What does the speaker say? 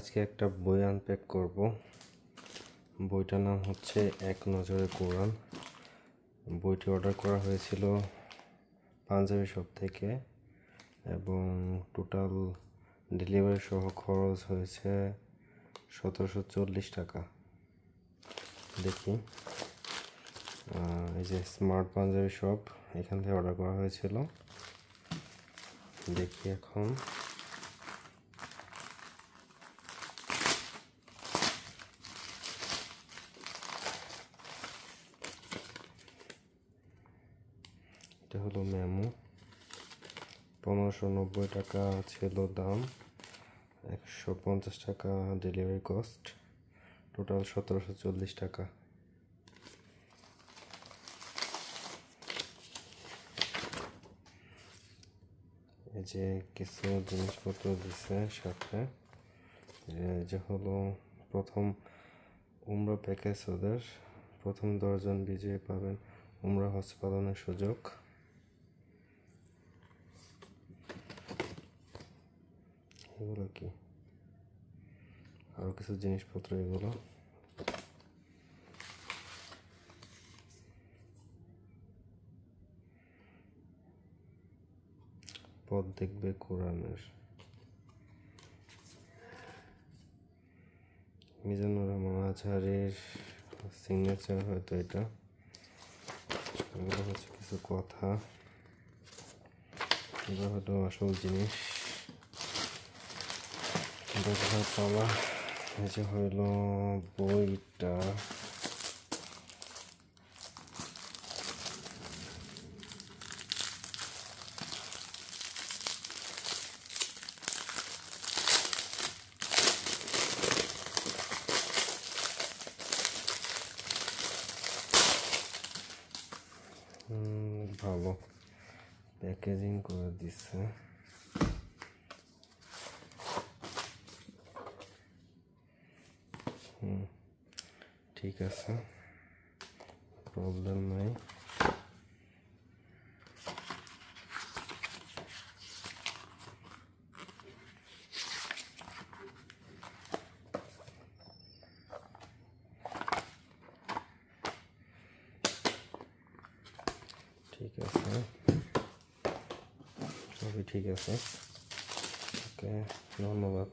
আজকে একটা বই আনপ্যাক করব। বইটার নাম হচ্ছে এক নজরে কোরআন। বইটি অর্ডার করা হয়েছিল পাঞ্জাবি শপ থেকে এবং টোটাল ডেলিভারি সহ খরচ হয়েছে 1740 টাকা। দেখি, এই যে স্মার্ট পাঞ্জাবি শপ, এখান থেকে অর্ডার করা হয়েছিল। দেখি এখন এটা হলো মেমো। 1590 টাকা ছিল দাম, 150 টাকা ডেলিভারি কস্ট, টোটাল 1740 টাকা। এই যে কিছু জিনিসপত্র দিছে সাথে, যে হলো প্রথম উমরা প্যাকেজ। ওদের প্রথম 10 জন বিজয়ী পাবেন উমরা হজ পালনের সুযোগ। এগুলো কি, আরো কিছু জিনিসপত্র, এগুলো পথ দেখবে কোরআনের। মিজানুর রহমান আজহারির সিগনেচার হয়তো এটা। এগুলো হচ্ছে কিছু কথা, এগুলো হয়তো আসল জিনিস দেখার পালা। এই যে হইল বইটা, ভালো প্যাকেজিং করে দিচ্ছে। ঠিক আছে, প্রবলেম নাই। ঠিক আছে, সবই ঠিক আছে। ওকে, ধন্যবাদ।